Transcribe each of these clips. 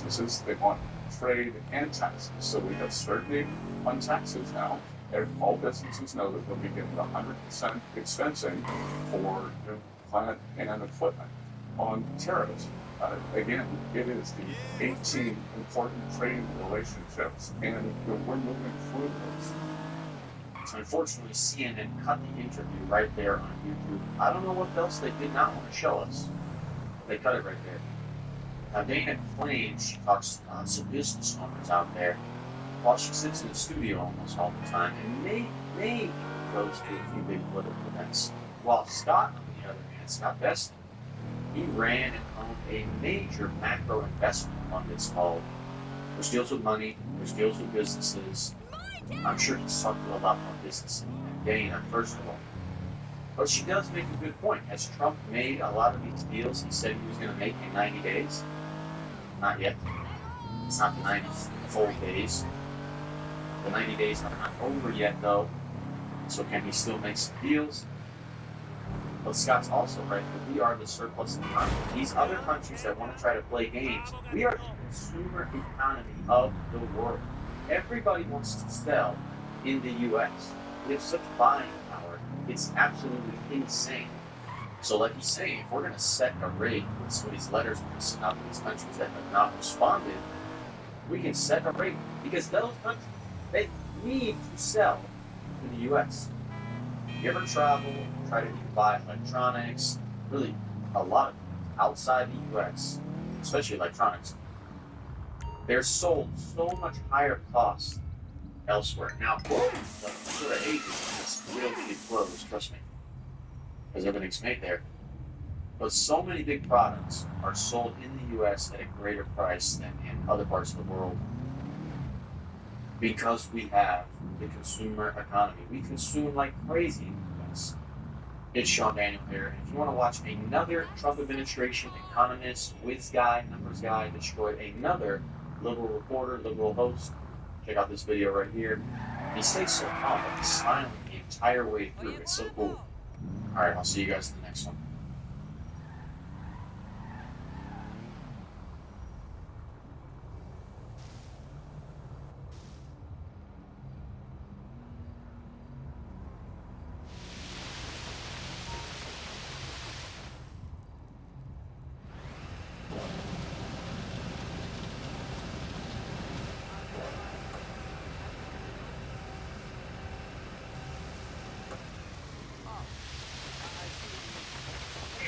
businesses. They want trade and taxes. So we have certainty on taxes now. All businesses know that they'll be getting 100% expensing for new plant and equipment. On tariffs, again, it is the 18 important trading relationships, and we're moving through those. So unfortunately, CNN cut the interview right there on YouTube. I don't know what else they did not want to show us. They cut it right there. Now, Dana claims she talks to some business owners out there while she sits in the studio almost all the time and maybe goes to a few big political events. While Scott, on the other hand, Scott Bessent, he ran and owned a major macro investment fund. It's called, which deals with money, which deals with businesses. I'm sure he's talked a lot more business than Dana, first of all. But she does make a good point. Has Trump made a lot of these deals he said he was going to make in 90 days? Not yet. It's not the 90 full days. The 90 days are not over yet, though. So can he still make some deals? But Scott's also right that we are the surplus economy. These other countries that want to try to play games, we are the consumer economy of the world. Everybody wants to sell in the U.S. We have such buying power. It's absolutely insane. So like you say, if we're going to set a rate with some of these letters we're sending out to these countries that have not responded, we can set a rate because those countries, they need to sell in the U.S. If you ever travel, try to buy electronics, really a lot of outside the U.S., especially electronics, they're sold so much higher cost elsewhere. Now, the sort of ages this will be closed, trust me, because everything's made there. But so many big products are sold in the U.S. at a greater price than in other parts of the world because we have the consumer economy. We consume like crazy in the U.S. It's Sean Daniel here. And if you want to watch another Trump administration economist, whiz guy, numbers guy destroy another liberal reporter, liberal host, check out this video right here. He stays so calm, but he's smiling the entire way through. It's so cool. All right, I'll see you guys in the next one.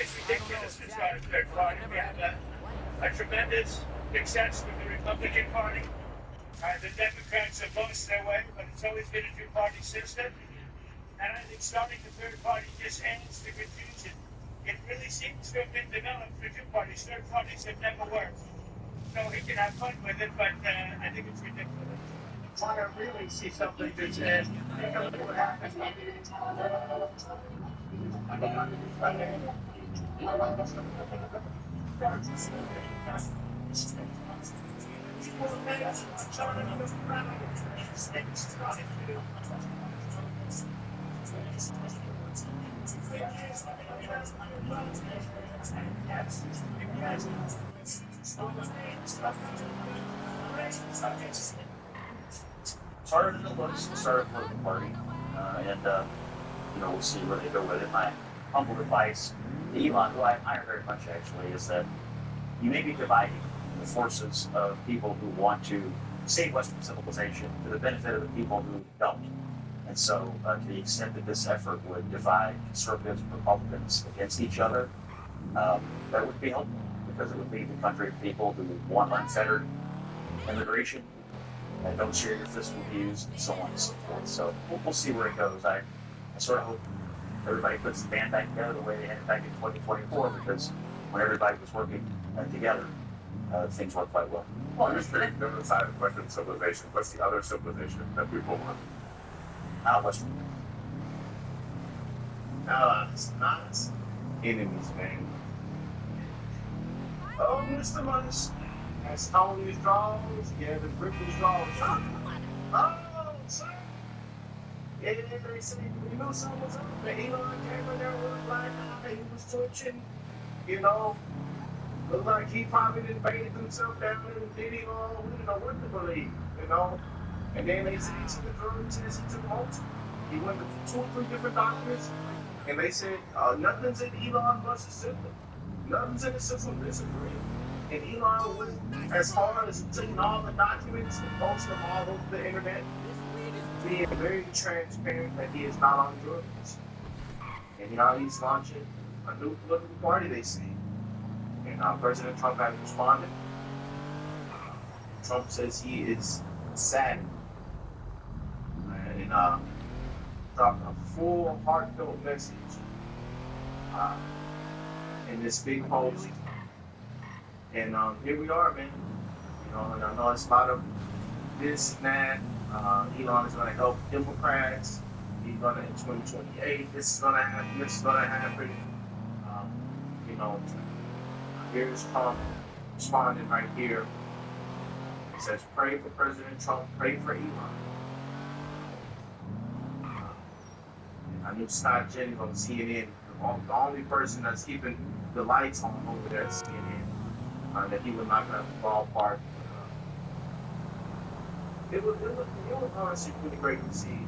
It's ridiculous to try to third party. We have a tremendous success with the Republican Party. The Democrats have lost their way, but it's always been a two-party system. And I think starting the third party just ends the confusion. It really seems to have been developed for two parties. Third parties have never worked. So he can have fun with it, but I think it's ridiculous. Want to really see something that's take a look at what happened. Started in the looks, started a political party, and we'll see where they go with it. My humble advice to Elon, who I admire very much actually, is that you may be dividing the forces of people who want to save Western civilization to the benefit of the people who don't. And so, to the extent that this effort would divide conservatives and Republicans against each other, that would be helpful because it would leave the country of people who want unfettered immigration and don't share your fiscal views, and so on and so forth. So we'll see where it goes. I sort of hope everybody puts the band back together the way they had it back in 2024, because when everybody was working together, things worked quite well. Well, there's the other side of Western civilization. What's the other civilization that people want? Western. It's not Enemies, man. Oh, Mr. Munch. That's Tony's draws. Yeah, the British draws. Oh, sir. Yeah, they say, you know, something was up. The Elon came in there with like, he was touching, Look like he probably didn't baited himself down and did it all. We didn't know what to believe, you know. And then they said he took a drug test, he took multiple. He went to 2 or 3 different doctors, and they said nothing's in Elon Musk's system. Nothing's in the system. Disagree. And Elon went as hard as taking all the documents and posting them all over the internet, being very transparent that he is not on drugs. And now he's launching a new political party, they say. And President Trump has responded. Trump says he is saddened and dropped a full heartfelt message in this big post. And here we are, man. You know, and I know it's a lot of this and that. Elon is going to help Democrats. He's going to, in 2028, this is going to happen, this is going to happen. You know, here's Trump responding right here. He says, pray for President Trump, pray for Elon. I knew Scott Jennings on CNN, the only person that's keeping the lights on over there at CNN, that he would not have the ballpark. It was honestly really great to see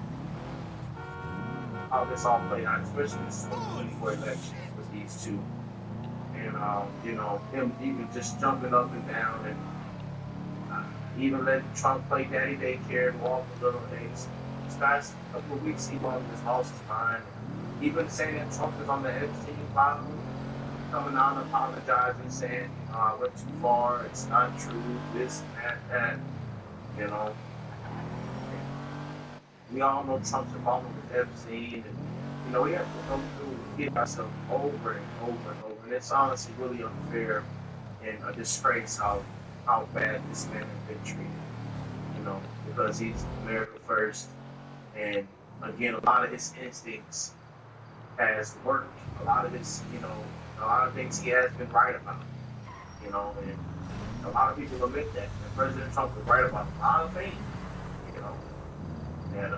how this all played out, especially this 2024 election with these two. And, you know, him even just jumping up and down and even letting Trump play daddy daycare and all the little things. This past couple of weeks, he just lost his mind. Even saying that Trump is on the Epstein file, coming out and apologizing, saying, you know, I went too far, it's not true, this, that, you know. We all know Trump's involvement with Epstein, and, you know, we have to go through and get ourselves over and over and over. And it's honestly really unfair and a disgrace how bad this man has been treated, you know, because he's America first. And again, a lot of his instincts has worked. A lot of his, you know, a lot of things he has been right about, you know, and a lot of people admit that. And President Trump was right about a lot of things, you know. And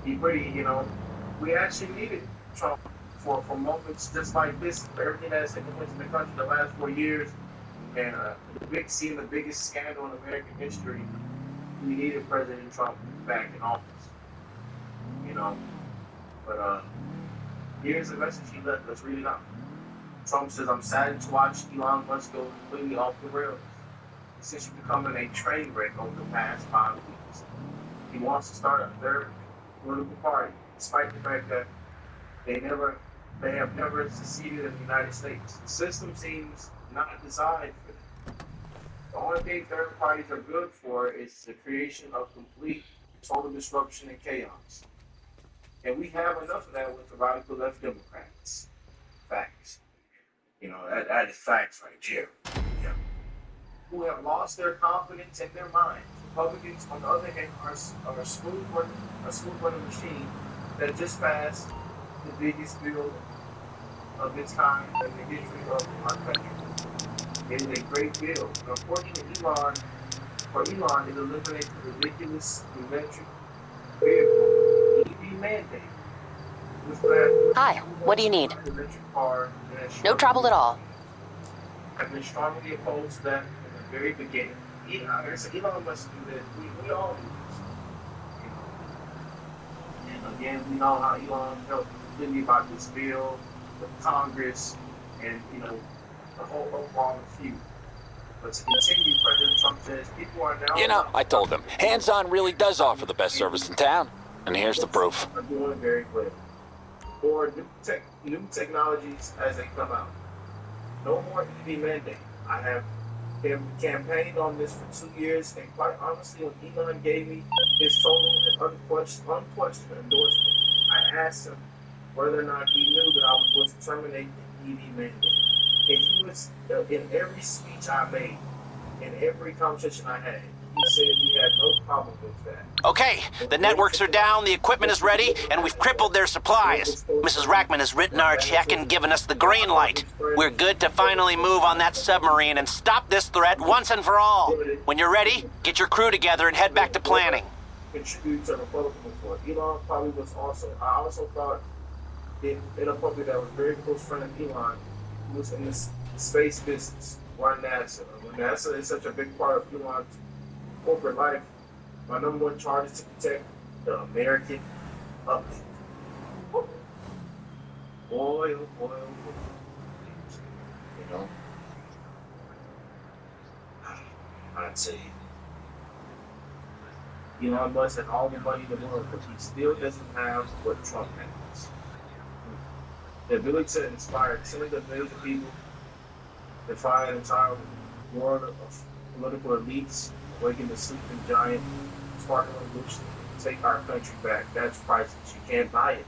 he pretty, you know, we actually needed Trump for moments just like this, for everything that's taken place in the country the last 4 years, and seeing the biggest scandal in American history. We needed President Trump back in office, you know. But here's the message he left us. Read it out. Trump says, "I'm saddened to watch Elon Musk go completely off the rails. He's essentially becoming a train wreck over the past 5 weeks. He wants to start a third political party, despite the fact that they have never succeeded in the United States. The system seems not designed for them. The only thing third parties are good for is the creation of complete, total disruption and chaos. And we have enough of that with the radical left Democrats. Facts. You know, that is facts right here. Yeah. Who have lost their confidence in their minds. Republicans, on the other hand, are a smooth running machine that just passed the biggest bill of its kind in the history of our country. It is a great bill. But unfortunately, for Elon, it eliminates the ridiculous electric vehicle EV mandate. Hi, what do you need? No trouble at all. I've been strongly opposed to that from the very beginning. Elon must do this. We all do this. You know? And again, we know how Elon helped really about this bill with Congress and, you know, the whole overall feud. But to continue, President Trump says people are now... You know, I told him, hands-on really does offer the best service in town. And here's the proof. Are doing very well. Or new technologies as they come out. No more EV mandate. I have campaigned on this for 2 years, and quite honestly, when Elon gave me his total and unquestioned endorsement, I asked him whether or not he knew that I was going to terminate the EV mandate. And he was, in every speech I made, in every conversation I had, he said he had no problem with that. Okay, the networks are down, the equipment is ready, and we've crippled their supplies. Mrs. Rackman has written our check and given us the green light. We're good to finally move on that submarine and stop this threat once and for all. When you're ready, get your crew together and head back to planning. Contribute to the Republican report. Elon probably was also, I also thought in a public that was very close friend of Elon, who was in the space business, run NASA. When NASA is such a big part of Elon's corporate life, my number one charge is to protect the American public. Boy, oh boy, oh boy. You know, I'd say Elon Musk has all the money in the world, but he still doesn't have what Trump has. The ability to inspire tens of millions of people, defy an entire world of political elites, awaken the sleeping giant, spark a revolution, take our country back. That's priceless. You can't buy it.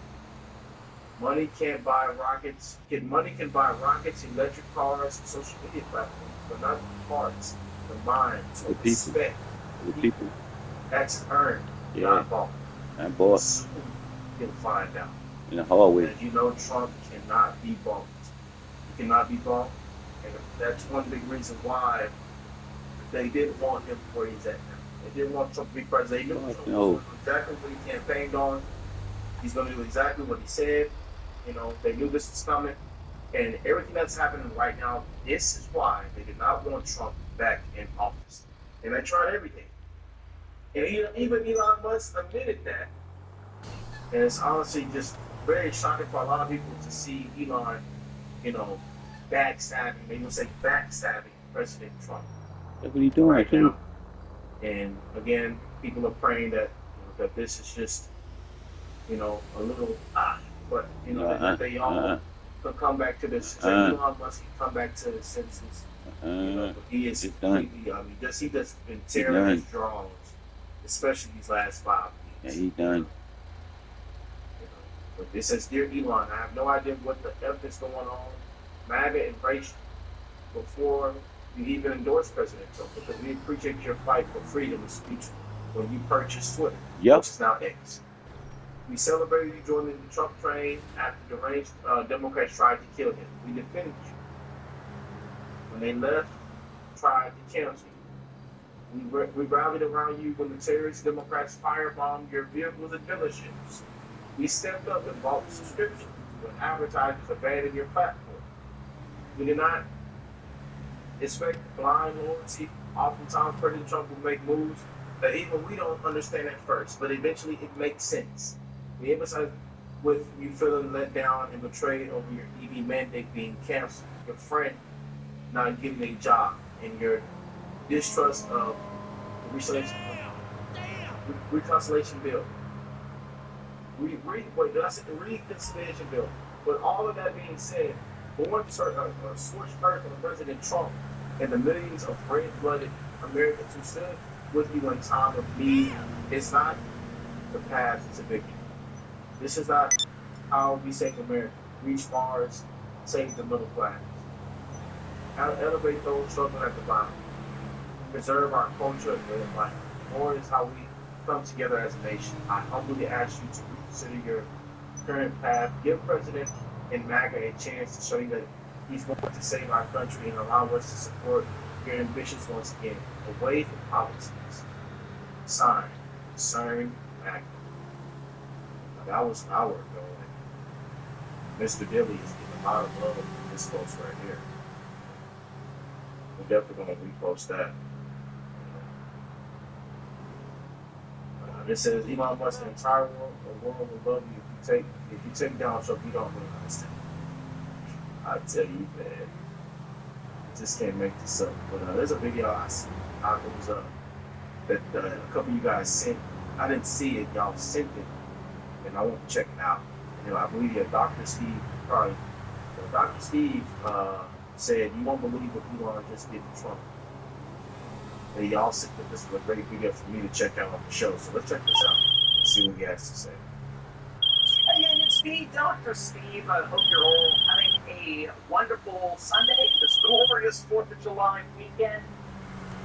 Money can't buy rockets. Money can buy rockets, electric cars, and social media platforms, but not the hearts, the minds, the respect. The people. That's earned, not bought. And bought. Soon you'll find out. In the hallway. And you know Trump cannot be bought. He cannot be bought. And that's one big reason why they didn't want him where he's at now. They didn't want Trump to be president. They knew Trump was exactly what he campaigned on. He's going to do exactly what he said. You know, they knew this was coming. And everything that's happening right now, this is why they did not want Trump back in office. And they tried everything. And even Elon Musk admitted that. And it's honestly just very shocking for a lot of people to see Elon, you know, backstabbing. They would say backstabbing President Trump. That's what he's doing right now. And again, people are praying that that this is just, you know, a little but you know that they all can come back to this. Elon Musk can come back to his senses. You know, but he is completely. I mean, he just been tearing his drawings, especially these last 5 weeks. Yeah, he's done. But it says, "Dear Elon, I have no idea what the F is going on. MAGA embraced you before you even endorsed President Trump because we appreciate your fight for freedom of speech when you purchased Twitter, which is now X. We celebrated you joining the Trump train after deranged Democrats tried to kill him. We defended you. When they left, tried to cancel you. We rallied around you when the terrorist Democrats firebombed your vehicles and dealerships. We stepped up and bought subscriptions when advertisers abandoned your platform. We did not expect blind loyalty. Oftentimes, President Trump will make moves that even we don't understand at first, but eventually it makes sense. We emphasize with you feeling let down and betrayed over your EV mandate being canceled, your friend not getting a job, and your distrust of the reconciliation bill. The reconciliation bill. With all of that being said, born a scorched earth on President Trump and the millions of red-blooded Americans who stood with you in time of need, it's not the path to victory. This is not how we save America. Reach Mars, save the middle class. Elevate those struggling at the bottom. Preserve our culture and way of life. More is how we come together as a nation. I humbly ask you to reconsider your current path. Give President and MAGA a chance to show you that he's going to save our country and allow us to support your ambitions once again. Away from politics. Signed, CERN, MAGA. Now, that was our goal. Mr. Dilly is getting a lot of love in this post right here. We're definitely going to repost that. It says Elon Musk, the entire world will love you if you take down Trump. You don't really understand. I tell you, man, I just can't make this up. But there's a video I see. It was that a couple of you guys sent. I didn't see it. Y'all sent it, and I want to check it out. You know, I believe Dr. Steve probably. Dr. Steve said, "You won't believe what Elon just did to Trump." And y'all said that this is a great video for me to check out on the show. So let's check this out and see what he has to say. Hey, it's me, Dr. Steve. I hope you're all having a wonderful Sunday, this glorious 4th of July weekend.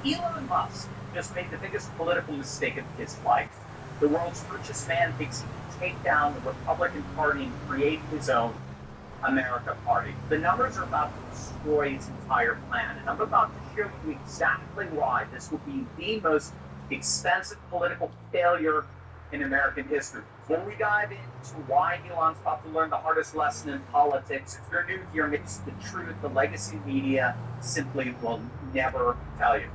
Elon Musk just made the biggest political mistake of his life. The world's richest man thinks he can take down the Republican Party and create his own America Party. The numbers are about to destroy his entire plan, and I'm about to share with you exactly why this will be the most expensive political failure in American history. Before we dive into why Elon's about to learn the hardest lesson in politics, if you're new here, it's the truth the legacy media simply will never tell you.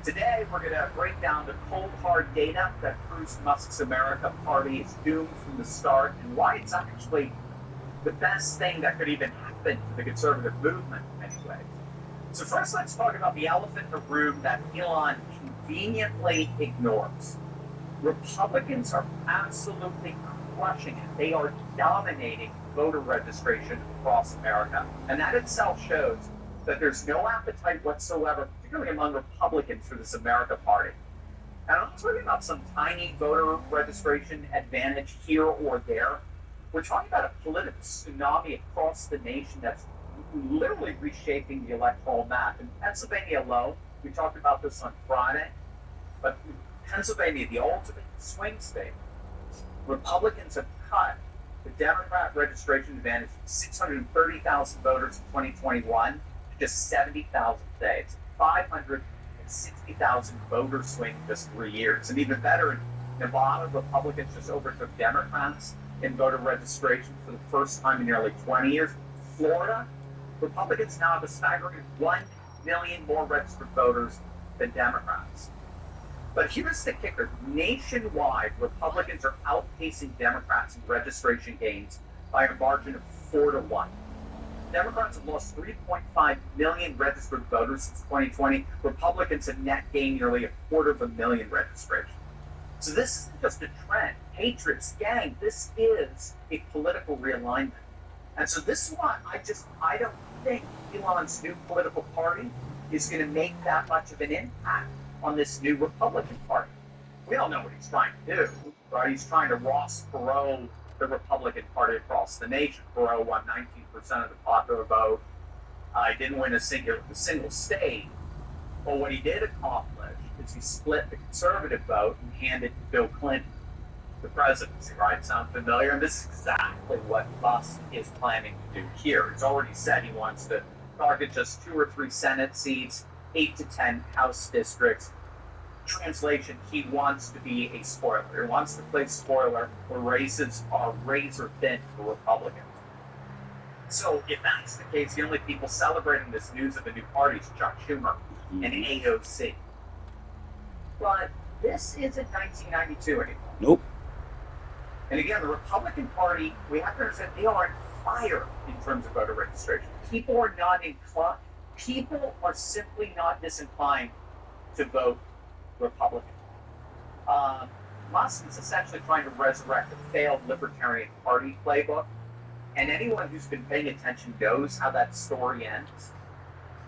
Today, we're going to break down the cold, hard data that proves Musk's America Party is doomed from the start and why it's actually the best thing that could even happen to the conservative movement anyway. So first, let's talk about the elephant in the room that Elon conveniently ignores. Republicans are absolutely crushing it. They are dominating voter registration across America. And that itself shows that there's no appetite whatsoever, particularly among Republicans, for this America Party. And I'm not talking about some tiny voter registration advantage here or there. We're talking about a political tsunami across the nation that's literally reshaping the electoral map. In Pennsylvania alone, we talked about this on Friday, but Pennsylvania, the ultimate swing state, Republicans have cut the Democrat registration advantage from 630,000 voters in 2021 to just 70,000 today. It's 560,000 voter swing in just 3 years. And even better, in Nevada, Republicans just overtook Democrats in voter registration for the first time in nearly 20 years. Florida, Republicans now have a staggering 1 million more registered voters than Democrats. But here's the kicker. Nationwide, Republicans are outpacing Democrats in registration gains by a margin of 4-1. Democrats have lost 3.5 million registered voters since 2020. Republicans have net gained nearly 250,000 registrations. So this isn't just a trend. Patriots, gang, this is a political realignment. And so this is why I don't think Elon's new political party is going to make that much of an impact on this new Republican Party. We all know what he's trying to do, right? He's trying to Ross Perot the Republican Party across the nation. Perot won 19% of the popular vote. He didn't win a single state. But what he did accomplish is he split the conservative vote and handed Bill Clinton the presidency, right? Sound familiar? And this is exactly what Musk is planning to do here. He's already said he wants to target just 2 or 3 Senate seats, 8 to 10 House districts. Translation, he wants to be a spoiler. He wants to play spoiler where races are razor thin for Republicans. So if that's the case, the only people celebrating this news of a new party is Chuck Schumer and AOC. But this isn't 1992 anymore. Nope. And again, the Republican Party, we have to understand, they are on fire in terms of voter registration. People are not inclined. People are simply not disinclined to vote Republican. Musk is essentially trying to resurrect the failed Libertarian Party playbook, and anyone who's been paying attention knows how that story ends.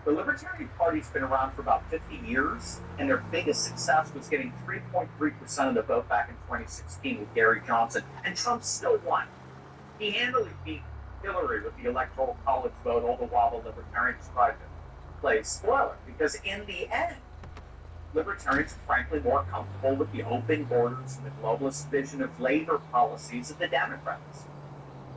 The Libertarian Party's been around for about 50 years, and their biggest success was getting 3.3% of the vote back in 2016 with Gary Johnson, and Trump still won. He handily beat Hillary with the Electoral College vote, all the while the Libertarians tried to play spoiler, because in the end, Libertarians are frankly more comfortable with the open borders and the globalist vision of labor policies of the Democrats.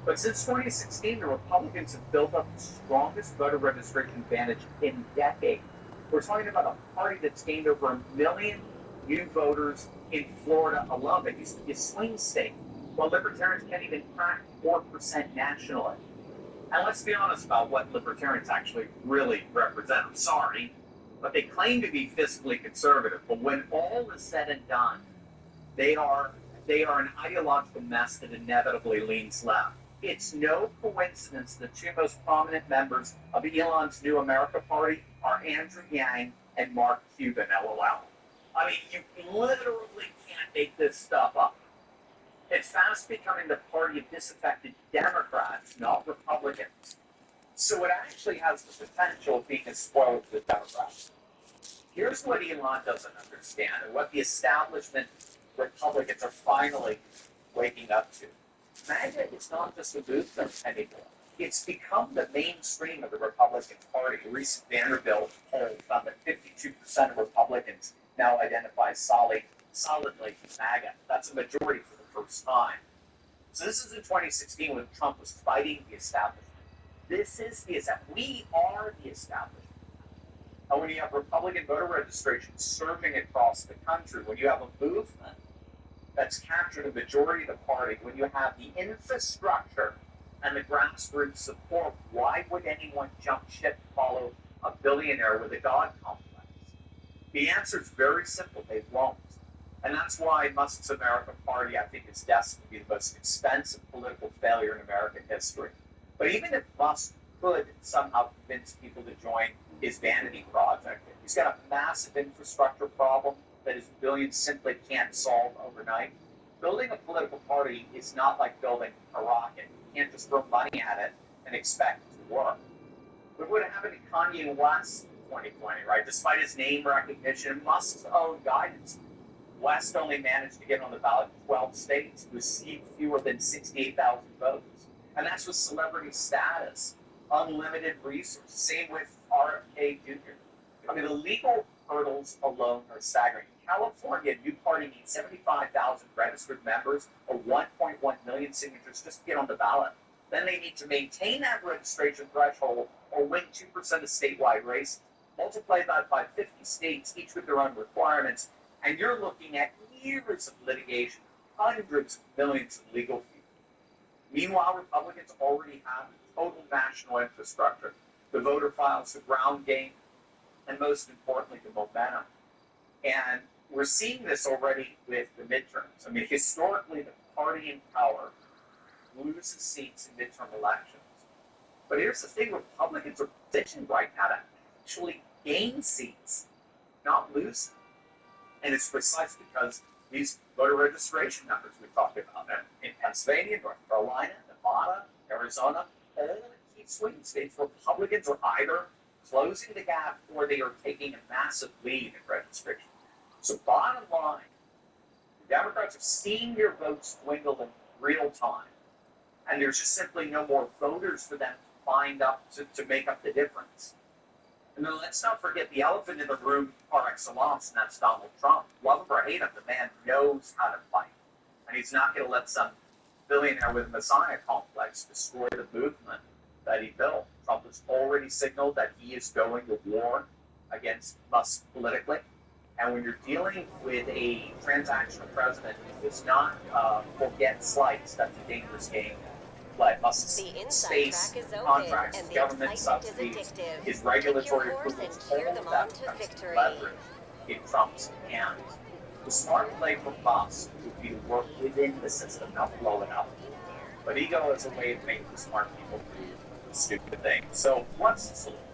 But since 2016, the Republicans have built up the strongest voter registration advantage in decades. We're talking about a party that's gained over 1 million new voters in Florida alone. That used to be a swing state, while Libertarians can't even crack 4% nationally. And let's be honest about what Libertarians actually really represent. I'm sorry, but they claim to be fiscally conservative. But when all is said and done, they are an ideological mess that inevitably leans left. It's no coincidence the 2 most prominent members of Elon's New America Party are Andrew Yang and Mark Cuban, LOL. I mean, you literally can't make this stuff up. It's fast becoming the party of disaffected Democrats, not Republicans. So it actually has the potential of being a spoiler to the Democrats. Here's what Elon doesn't understand, and what the establishment Republicans are finally waking up to. MAGA is not just a movement anymore. It's become the mainstream of the Republican Party. A recent Vanderbilt poll found that 52% of Republicans now identify solidly with MAGA. That's a majority for the first time. So this is in 2016 when Trump was fighting the establishment. This is the establishment. We are the establishment. And when you have Republican voter registration surging across the country, when you have a movement that's captured a majority of the party, when you have the infrastructure and the grassroots support, why would anyone jump ship to follow a billionaire with a God complex? The answer is very simple, they won't. And that's why Musk's American Party, I think, is destined to be the most expensive political failure in American history. But even if Musk could somehow convince people to join his vanity project, he's got a massive infrastructure problem that his billions simply can't solve overnight. Building a political party is not like building a rocket. You can't just throw money at it and expect it to work. Look what happened to Kanye West in 2020, right? Despite his name recognition, Musk's own guidance, West only managed to get on the ballot in 12 states, received fewer than 68,000 votes. And that's with celebrity status, unlimited resources. Same with RFK Jr. I mean, the legal hurdles alone are staggering. In California, a new party needs 75,000 registered members or 1.1 million signatures just to get on the ballot. Then they need to maintain that registration threshold or win 2% of statewide races. Multiply that by 50 states, each with their own requirements, and you're looking at years of litigation, hundreds of millions of legal fees. Meanwhile, Republicans already have total national infrastructure, the voter files, the ground game, and most importantly, the momentum. And we're seeing this already with the midterms. I mean, historically, the party in power loses seats in midterm elections. But here's the thing, Republicans are positioned right now to actually gain seats, not lose them. And it's precisely because these voter registration numbers we talked about in Pennsylvania, North Carolina, Nevada, Arizona, all the key swing states, Republicans are either closing the gap or they are taking a massive lead in registration. So bottom line, the Democrats are seeing their votes dwindle in real time. And there's just simply no more voters for them to find up to make up the difference. And then let's not forget the elephant in the room par excellence, and that's Donald Trump. Love him or hate him, the man knows how to fight. And he's not going to let some billionaire with a Messiah complex destroy the movement that he built. Trump has already signaled that he is going to war against Musk politically. And when you're dealing with a transactional president who does not forget slights, that's a dangerous game. But Musk's space, contracts, government subsidies, his regulatory approvals, all of that becomes leverage in Trump's hands. The smart play for Musk would be to work within the system, not blow it up. But ego is a way of making smart people do stupid things. So what's the solution?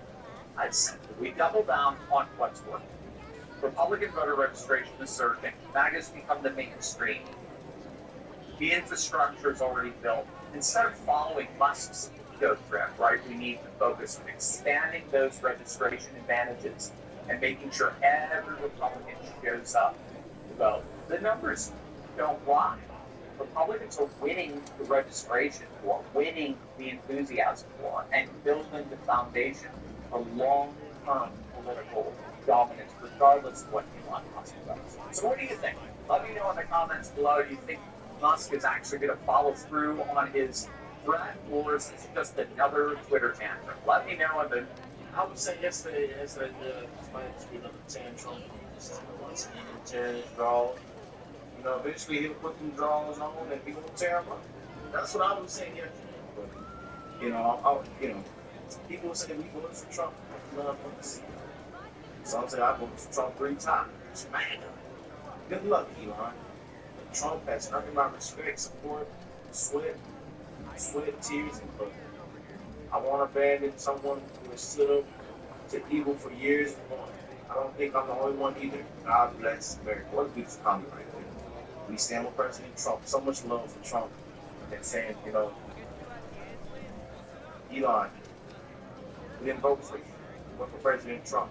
I'd say we double down on what's working. Republican voter registration is surging. MAGA's become the mainstream. The infrastructure is already built. Instead of following Musk's ego trip, right, we need to focus on expanding those registration advantages and making sure every Republican shows up to vote. The numbers don't lie. Republicans are winning the registration for, winning the enthusiasm for, and building the foundation for long-term political dominance, regardless of what Elon Musk does. So what do you think? Let me know in the comments below. Do you think Musk is actually going to follow through on his threat, or is this just another Twitter tantrum? Let me know in the... I would say yesterday this might just be another tantrum. Just once again, tear his draw. You know, eventually he'll put them draws on and he's going to tear them up. That's what I was saying yesterday. But, you know, people say we voted for Trump. I love us. Some say I voted for Trump 3 times. Man, good luck, Elon. Trump has earned my respect, support, sweat, tears, and blood. I want to abandon someone who has stood up to evil for years and more. I don't think I'm the only one either. God bless America. What a beautiful comment right there. We stand with President Trump. So much love for Trump. And saying, you know, Elon, we didn't vote for you. We went for President Trump.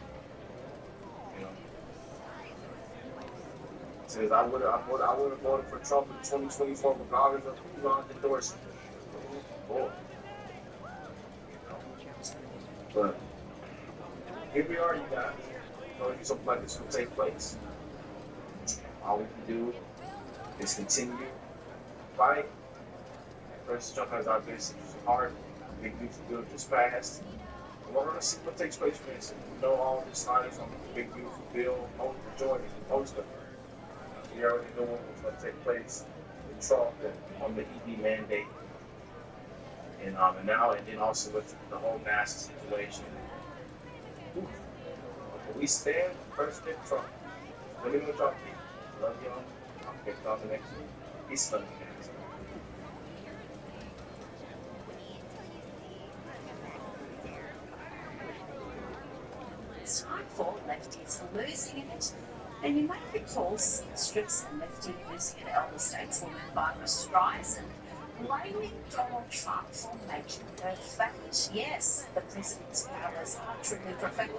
You know. Says I would have voted for Trump in 2024 regardless of Elon's endorsement. Boy. But here we are, you guys. Something like this will take place. All we can do is continue fighting. President Trump has our best interests at heart. Big beautiful bill just passed. And we're going to see what takes place next. We know all the slides on the big beautiful bill. Vote for Jordan. Vote for. We already know what take place in Charleston on the EV mandate. And then also with the whole mask situation. We stand President Trump. Let me know what y'all think. Love y'all. I'll get y'all the next week. Peace, love, guys. It's time for lefties are losing it. And you may recall seamstress and lefty music elder stateswoman Barbara Streisand blaming Donald Trump for making her fat. Yes, the president's powers are truly profound.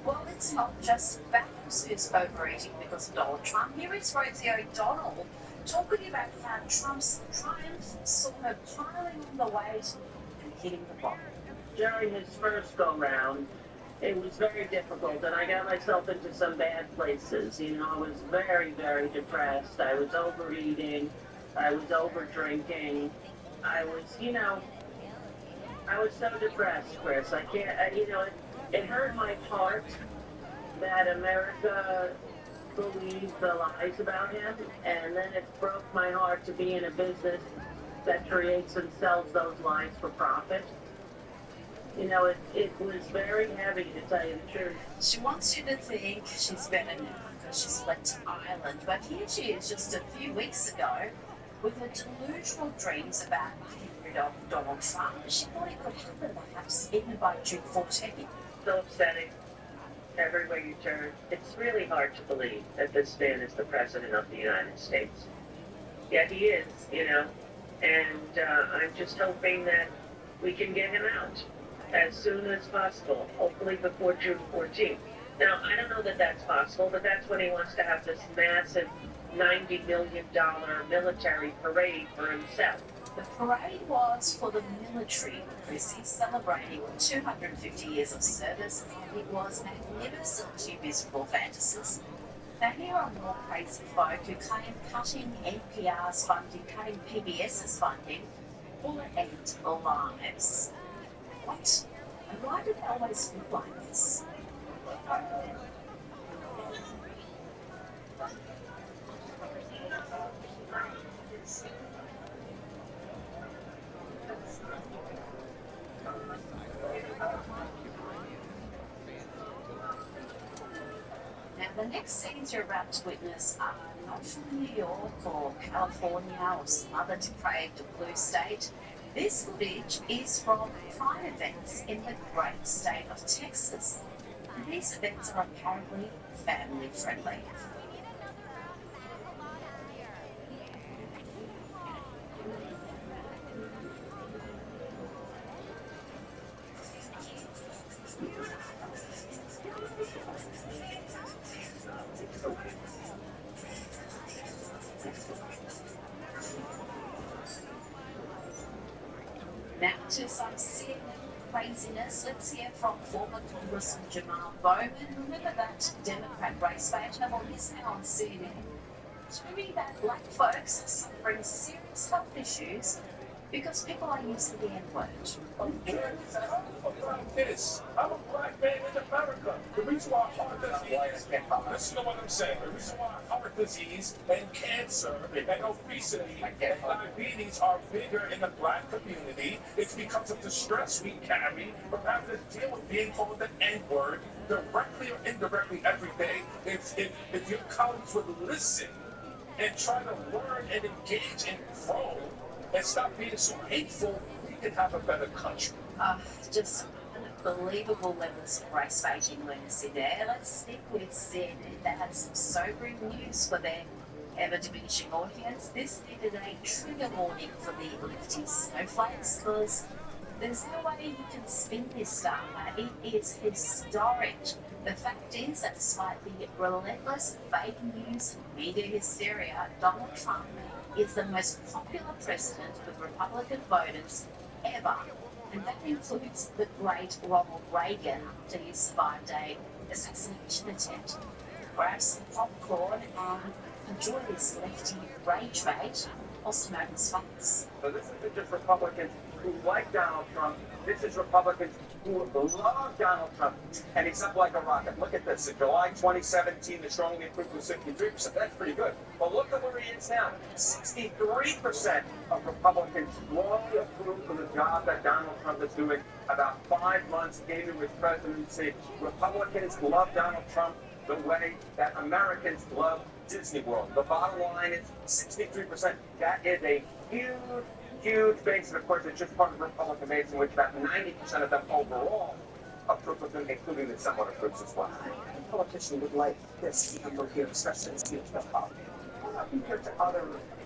Well, it's not just Baptist who's overeating because of Donald Trump. Here is Rosie O'Donnell talking about how Trump's triumph saw her piling on the weight and hitting the bottom. During his first go-round, it was very difficult, and I got myself into some bad places. You know, I was very, very depressed. I was overeating. I was over-drinking. I was so depressed, Chris. I can't, it hurt my heart that America believed the lies about him, and then it broke my heart to be in a business that creates and sells those lies for profit. You know, it was very heavy, to tell you the truth. She wants you to think she's better now because she's left Ireland, but here she is just a few weeks ago with her delusional dreams about getting rid of Donald Trump. She thought it could happen perhaps even by June 14th. So upsetting. Everywhere you turn, it's really hard to believe that this man is the president of the United States. Yet he is, and I'm just hoping that we can get him out as soon as possible, hopefully before June 14th. Now, I don't know that that's possible, but that's when he wants to have this massive $90 million military parade for himself. The parade was for the military, Chrissy, celebrating 250 years of service, and it was magnificent to miserable fantasies. Now here are more crazy folk who claim cutting NPR's funding, cutting PBS's funding, will end lives. What? And why did it always look like this? Now, the next scenes you're about to witness are not from New York or California or some other depraved blue state. This footage is from pride events in the great state of Texas. And these events are apparently family friendly. Now to some CNN craziness. Let's hear from former Congressman Jamal Bowman. Remember that Democrat race baiter? Well, he's now on CNN, tweeting that black folks are suffering serious health issues because people are using the N-word. I'm a black man in America. The reason why heart disease, listen to what I'm saying, the reason why heart disease and cancer and obesity and diabetes are bigger in the black community is because of the stress we carry from having to deal with being called the N-word directly or indirectly every day. If your colleagues would listen and try to learn and engage and grow and stop being so hateful, we can have a better country. Just unbelievable levels of race baiting lunacy there. Let's stick with CNN. They had some sobering news for their ever-diminishing audience. This needed a trigger warning for the lefty snowflakes because there's no way you can spin this stuff. It is historic. The fact is that despite the relentless fake news and media hysteria, Donald Trump is the most popular president with Republican voters ever. And that includes the great Ronald Reagan after his 5-day assassination attempt. Grab some popcorn and enjoy this lefty rage bait or smoke his face. So this isn't just Republicans who like Donald Trump. This is Republicans who love Donald Trump, and he's up like a rocket. Look at this. In July 2017, the strongly approved was 53%. That's pretty good. But look at where he is now. 63% of Republicans strongly approve of the job that Donald Trump is doing. About 5 months into his presidency, Republicans love Donald Trump the way that Americans love Disney World. The bottom line is 63%. That is a huge base, and of course it's just part of the Republican base in which about 90% of them overall approve of him, including the somewhat approves as well. A politician would like this number here, especially in the compared to other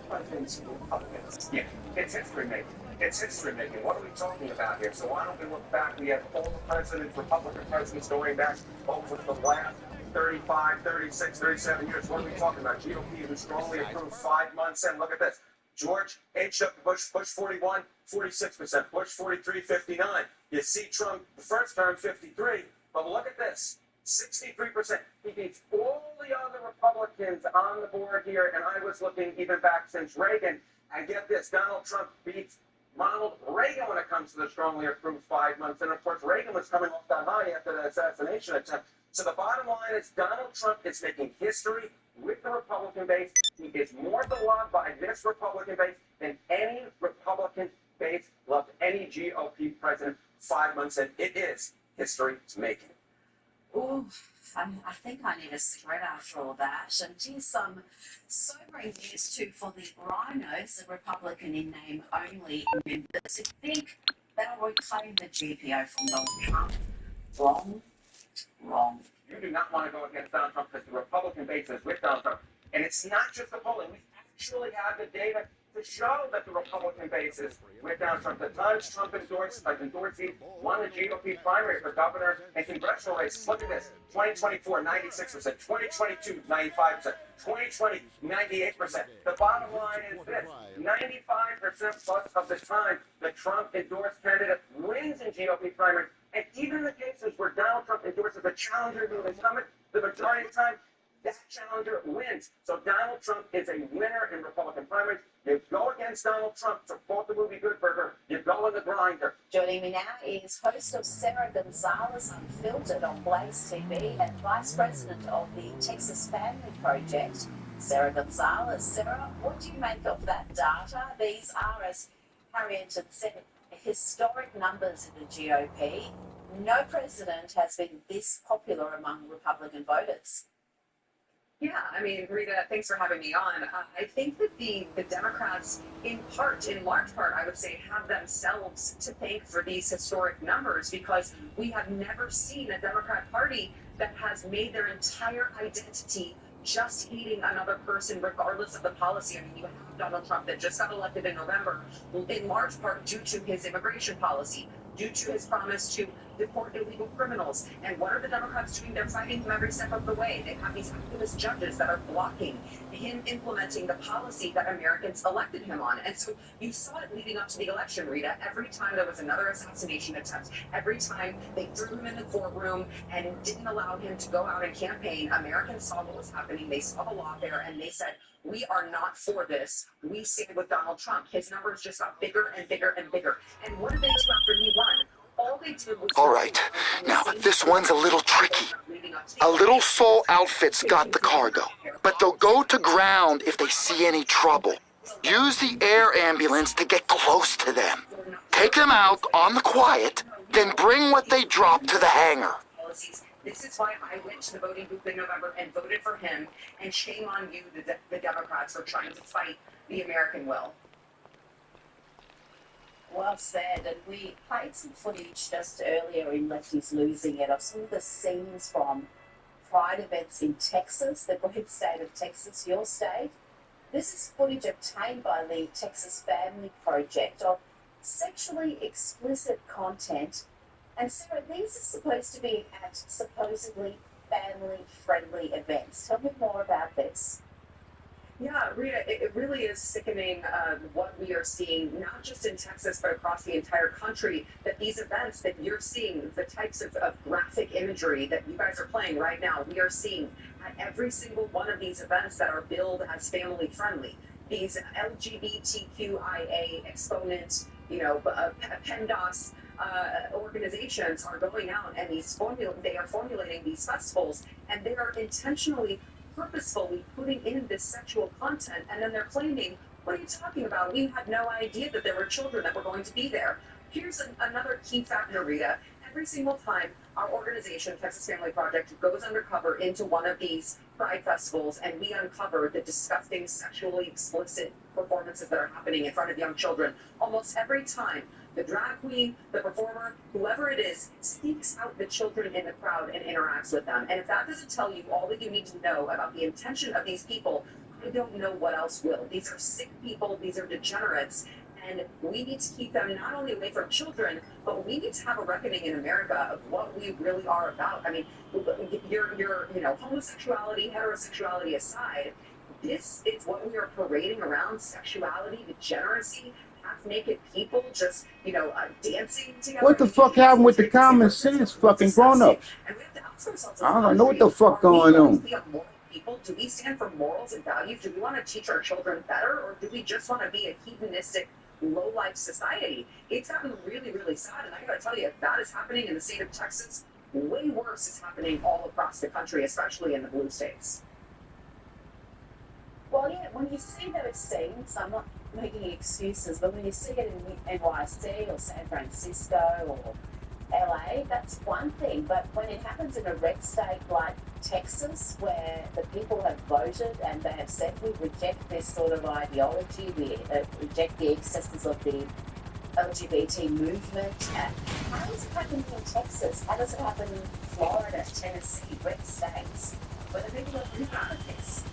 presidents and Republicans. Yeah, it's history making. It's history making. What are we talking about here? So why don't we look back? We have all the presidents, Republican presidents going back over the last 35, 36, 37 years. What are we talking about? GOP who strongly approved 5 months in. Look at this. George H.W. Bush 41, 46%. Bush 43, 59. You see Trump, the first term, 53. But look at this. 63%. He beats all the other Republicans on the board here. And I was looking even back since Reagan. And get this, Donald Trump beats Ronald Reagan when it comes to the strongly approved 5 months. And of course, Reagan was coming off that high after the assassination attempt. So the bottom line is Donald Trump is making history with the Republican base. He is more beloved by this Republican base than any Republican base loved any GOP president 5 months in. It is history making. Ooh, I think I need a cigarette after all that. And geez, some sobering news too for the Rhinos, the Republican in name only members who think they'll reclaim the GPO from Donald Trump. Wrong. You do not want to go against Donald Trump because the Republican base is with Donald Trump. And it's not just the polling. We actually have the data to show that the Republican base is with Donald Trump. The times Trump endorsed won the GOP primary for governor and congressional races. Look at this. 2024, 96%. 2022, 95%. 2020, 98%. The bottom line is this. 95% plus of the time the Trump endorsed candidate wins in GOP primaries. And even in the cases where Donald Trump endorses a challenger to an incumbent, the majority of the time, that challenger wins. So Donald Trump is a winner in Republican primaries. You go against Donald Trump to quote the movie Good Burger, you go in the grinder. Joining me now is host of Sarah Gonzalez Unfiltered on Blaze TV and Vice President of the Texas Family Project, Sarah Gonzalez. Sarah, what do you make of that data? These are, as Harriet had said, historic numbers in the GOP. No president has been this popular among Republican voters. Yeah, I mean, Rita, thanks for having me on. I think that the Democrats, in large part, I would say, have themselves to thank for these historic numbers because we have never seen a Democrat Party that has made their entire identity just hating another person regardless of the policy. I mean, you have Donald Trump that just got elected in November, in large part due to his immigration policy, due to his promise to deport illegal criminals. And what are the Democrats doing? They're fighting him every step of the way. They have these activist judges that are blocking him implementing the policy that Americans elected him on. And so you saw it leading up to the election, Rita. Every time there was another assassination attempt, every time they threw him in the courtroom and didn't allow him to go out and campaign, Americans saw what was happening. They saw the law there and they said, we are not for this. We stand with Donald Trump. His numbers just got bigger and bigger and bigger. And what did they do after he won? All right, now this one's a little tricky. A Little Soul Outfit's got the cargo, but they'll go to ground if they see any trouble. Use the air ambulance to get close to them. Take them out on the quiet, then bring what they drop to the hangar. This is why I went to the voting booth in November and voted for him, and shame on you, the Democrats, for trying to fight the American will. Well said, and we played some footage just earlier in Lefties Losing It of some of the scenes from Pride events in Texas, the great state of Texas, your state. This is footage obtained by the Texas Family Project of sexually explicit content. And Sarah, these are supposed to be at supposedly family-friendly events. Tell me more about this. Yeah, Rita, it really is sickening what we are seeing, not just in Texas, but across the entire country, that these events that you're seeing, the types of graphic imagery that you guys are playing right now, we are seeing at every single one of these events that are billed as family-friendly. These LGBTQIA exponents, PEMDAS organizations are going out and they are formulating these festivals, and they are intentionally, purposefully putting in this sexual content, and then they're claiming, what are you talking about? We had no idea that there were children that were going to be there. Here's another key factor, Rita. Every single time our organization, Texas Family Project, goes undercover into one of these pride festivals and we uncover the disgusting, sexually explicit performances that are happening in front of young children, almost every time the drag queen, the performer, whoever it is, seeks out the children in the crowd and interacts with them. And if that doesn't tell you all that you need to know about the intention of these people, I don't know what else will. These are sick people, these are degenerates, and we need to keep them not only away from children, but we need to have a reckoning in America of what we really are about. I mean, your homosexuality, heterosexuality aside, this is what we are parading around: sexuality, degeneracy, half-naked people just, dancing together. What the fuck happened with the common sense fucking grown-ups? I don't know what the fuck going on. People? Do we stand for morals and values? Do we want to teach our children better, or do we just want to be a hedonistic, low-life society? It's gotten really, really sad, and I gotta tell you, if that is happening in the state of Texas, way worse is happening all across the country, especially in the blue states. Well, yeah, when you see those scenes, I'm not making excuses, but when you see it in NYC or San Francisco or LA, that's one thing. But when it happens in a red state like Texas, where the people have voted and they have said we reject this sort of ideology, we reject the excesses of the LGBT movement. How does it happen in Texas? How does it happen in Florida, Tennessee, red states, where the people are really proud of this?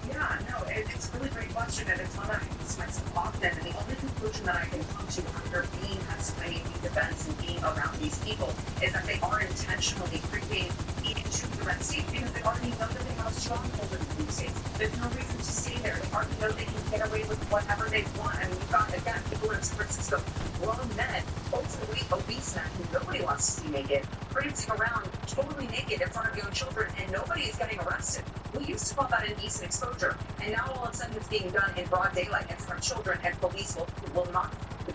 Yeah, no, it's a really great question, and it's one that I ask myself often, and the only conclusion that I can come to after being at so many of these events and being around these people is that they are intentionally creeping into the red state because they already know that they have a stronghold in the blue states. There's no reason to stay there. They already know they can get away with whatever they want. I mean, you've got, again, people in San Francisco, grown men, overweight, obese men who nobody wants to see naked, prancing around totally naked in front of young children, and nobody is getting arrested. We used to call that indecent exposure, and now all of a sudden it's being done in broad daylight in front of children, and police will not do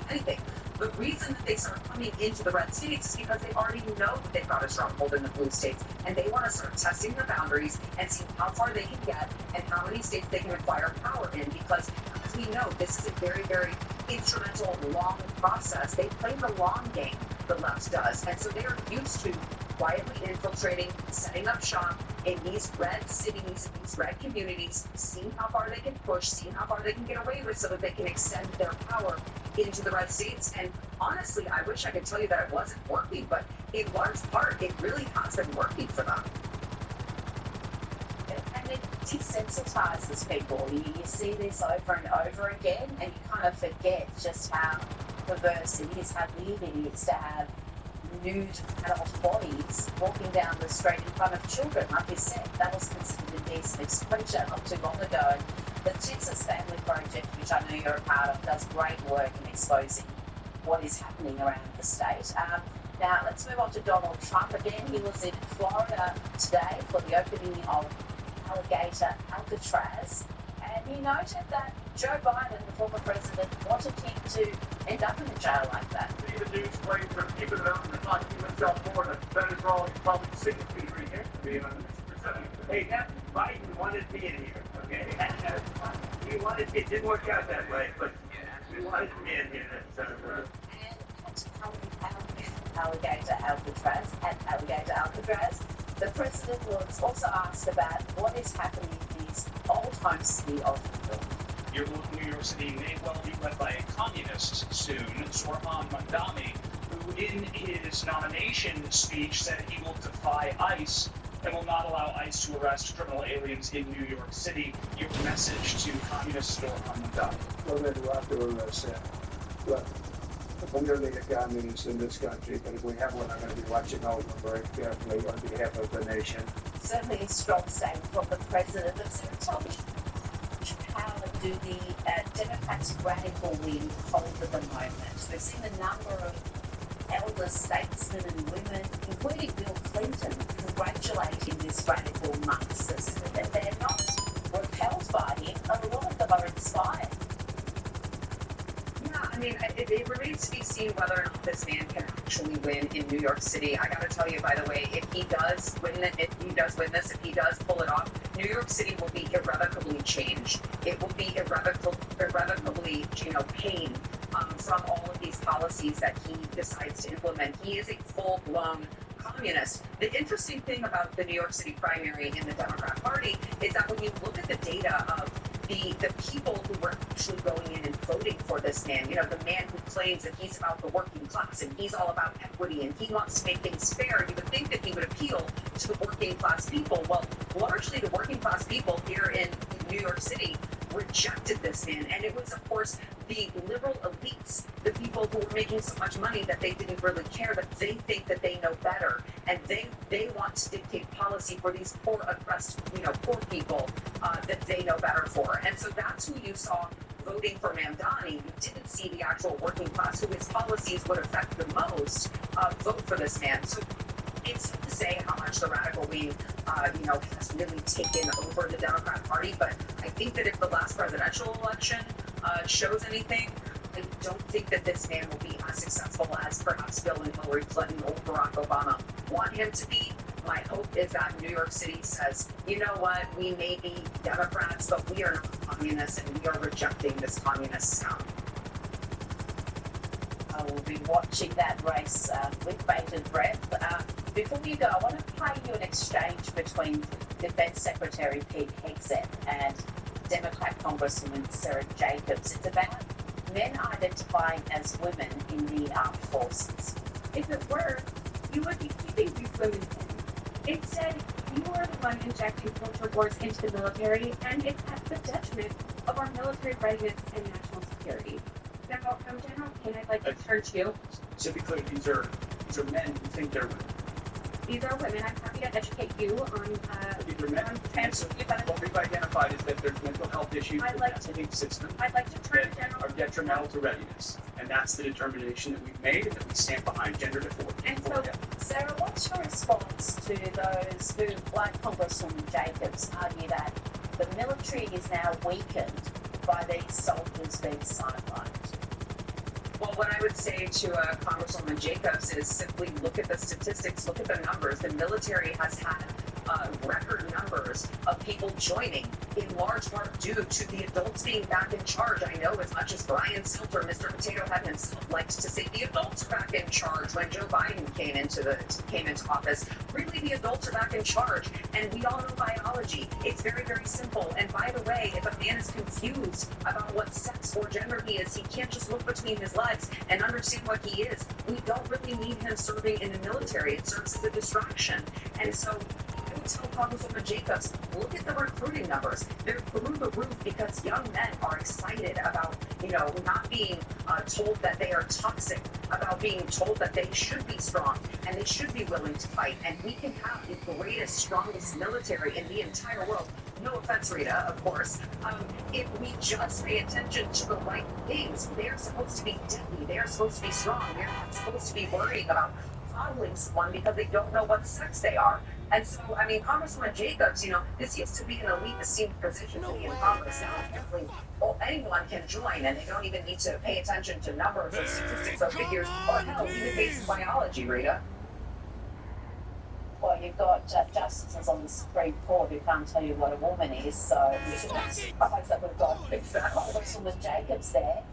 anything. The reason that they start coming into the red states is because they already know that they've got a stronghold in the blue states, and they want to start testing their boundaries and see how far they can get and how many states they can acquire power in, because as we know, this is a very, very instrumental, long process. They play the long game, the left does, and so they are used to quietly infiltrating, setting up shop in these red cities, these red communities, seeing how far they can push, seeing how far they can get away with so that they can extend their power into the red states. And honestly, I wish I could tell you that it wasn't working, but in large part, it really has been working for them. And it desensitizes people. You see this over and over again, and you kind of forget just how perverse it is, how weird it is to have nude adult bodies walking down the street in front of children. Like you said, that was considered indecent exposure not too long ago. And the Texas Family Project, which I know you're a part of, does great work in exposing what is happening around the state. Now, let's move on to Donald Trump again. He was in Florida today for the opening of Alligator Alcatraz, and he noted that Joe Biden, the former president, wanted him to end up in a jail like that. See the news claims they're keeping it out in the documents South Florida. That is all he's probably signature right here, to be honest. Hey, that Biden wanted me in here, okay? He wanted, it didn't work out that way, but we wanted me in here. Alligator Alcatraz. The president was also asked about what is happening in his old home city of New York City may well be led by a communist soon, Zoran Mandami, who in his nomination speech said he will defy ICE and will not allow ICE to arrest criminal aliens in New York City. Your message to communist Zoran Mandami. Well, they're allowed to arrest him. But I'm going to be a communist in this country, but if we have one, I'm going to be watching over very carefully on behalf of the nation. Certainly a strong statement from the president. But Sarah, tell me, how do the Democrats' radical win hold at the moment? We've seen a number of elder statesmen and women, including Bill Clinton, congratulating this radical Marxist. That they're not repelled by him, but a lot of them are inspired. Yeah, I mean, it remains to be seen whether or not this man can actually win in New York City. I gotta tell you, by the way, if he does win if he does pull it off, New York City will be irrevocably changed. It will be irrevocably, paid from all of these policies that he decides to implement. He is a full-blown communist. The interesting thing about the New York City primary in the Democrat Party is that when you look at the data of the people who were actually going in and voting for this man, the man who claims that he's about the working class and he's all about equity and he wants to make things fair, you would think that he would appeal to the working class people. Well, largely the working class people here in New York City rejected this man, and it was, of course, the liberal elites, the people who were making so much money that they didn't really care, that they think that they know better, and they want to dictate policy for these poor, oppressed, poor people that they know better for. And so that's who you saw voting for Mamdani. You didn't see the actual working class, who his policies would affect the most, vote for this man. So it's hard to say how much the radical wing, has really taken over the Democrat Party, but I think that if the last presidential election shows anything, I don't think that this man will be as successful as perhaps Bill and Hillary Clinton or Barack Obama want him to be. My hope is that New York City says, you know what, we may be Democrats, but we are not communists, and we are rejecting this communist scum. I will be watching that race with bated breath. Before you go, I want to play you an exchange between Defense Secretary Pete Hegseth and Democrat Congresswoman Sarah Jacobs. It's about men identifying as women in the armed forces. If it were, you would be keeping these women in. Instead, you are the one injecting culture wars into the military, and it's at the detriment of our military readiness and national security. Now, General King, I'd like to turn to you. To be clear, these are men who think they're women. These are women. I'm happy to educate you on These are men. What we've identified is that there's mental health issues in the messaging system I'd like to turn to General are detrimental to readiness. And that's the determination that we've made and that we stand behind, gender divorce. And so, Sarah, what's your response to those who, like Congresswoman Jacobs, argue that the military is now weakened by these soldiers being sidelined? Well, what I would say to Congresswoman Jacobs is simply look at the statistics, look at the numbers. The military has had record numbers of people joining, in large part due to the adults being back in charge. I know as much as Brian Silter, Mr. Potato Head himself, likes to say the adults are back in charge when Joe Biden came into office. Really, the adults are back in charge, and we all know biology. It's very, very simple. And by the way, if a man is confused about what sex or gender he is, he can't just look between his legs and understand what he is. We don't really need him serving in the military. It serves as a distraction. And so I would tell Congresswoman Jacobs, look at the recruiting numbers. They're through the roof because young men are excited about, not being told that they are toxic, about being told that they should be strong and they should be willing to fight. And we can have the greatest, strongest military in the entire world. No offense, Rita, of course. If we just pay attention to the right things, they're supposed to be deadly. They're supposed to be strong. They're not supposed to be worried about coddling someone because they don't know what sex they are. And so, Congresswoman Jacobs, this used to be an elite esteemed position to be in Congress. Now, apparently, anyone can join, and they don't even need to pay attention to numbers or statistics or figures, or hell, even basic biology, Rita. Well, you've got justices on the Supreme Court who can't tell you what a woman is, so you should not surprise that we've got Congresswoman Jacobs there.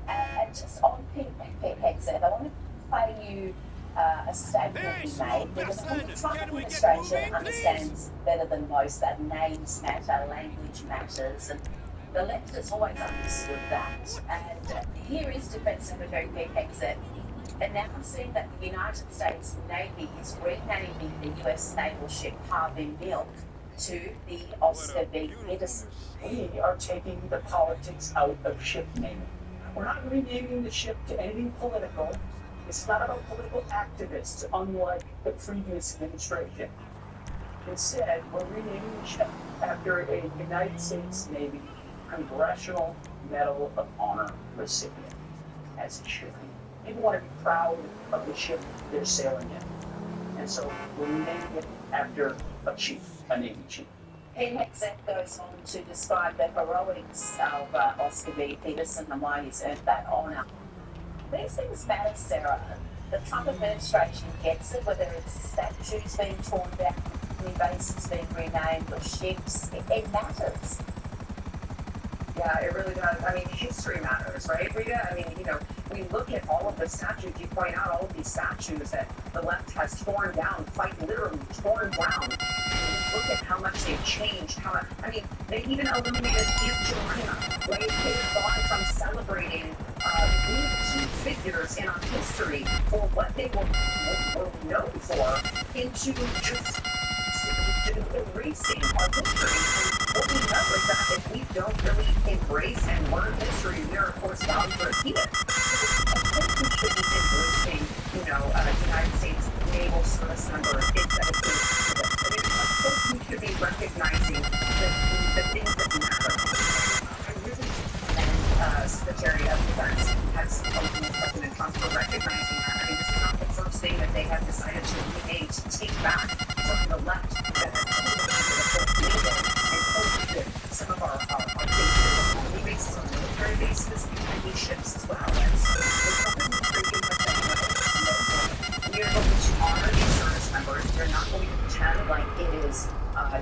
And just on Pete Hegseth, I want to play you a statement he made, because I think the Trump administration understands better than most that names matter, language matters, and the left has always understood that. And here is Defense Secretary Pete Hegseth announcing that the United States Navy is renaming the US naval ship Harvey Milk to the Oscar V. Peterson. We are taking the politics out of ship naming. We're not renaming the ship to anything political. It's not about political activists, unlike the previous administration. Instead, we're renaming the ship after a United States Navy Congressional Medal of Honor recipient, as it should be. People want to be proud of the ship they're sailing in. And so we're naming it after a chief, a Navy chief. Pete Hegseth goes on to describe the heroics of Oscar V. Peterson and why he's earned that honour. These things matter, Sarah. The Trump administration gets it, whether it's statues being torn down, bases being renamed, or ships. It matters. Yeah, it really does. I mean, history matters, right, Rita? I mean, you know, we look at all of the statues, you point out all of these statues that the left has torn down, quite literally torn down. And look at how much they've changed, how much, I mean, they even eliminated Aunt Jemima, right? They've gone from celebrating really key figures in our history for what they were known for into just erasing our history. And what we know is that if we don't really embrace and learn history, we are, of course, bound to repeat it. So I think we should be embracing, you know, United States Naval Service members instead of being I mean, of course, we should be recognizing the things that matter. I really commend Secretary of Defense has spoken with President Trump for recognizing that. I mean, this is not the first thing that they have decided to rename, to take back from the left that has some of our bases, Army bases, our military bases, and these ships as well. And so there's nothing breaking with that. We are going to honor these service members. We're not going to pretend like it is,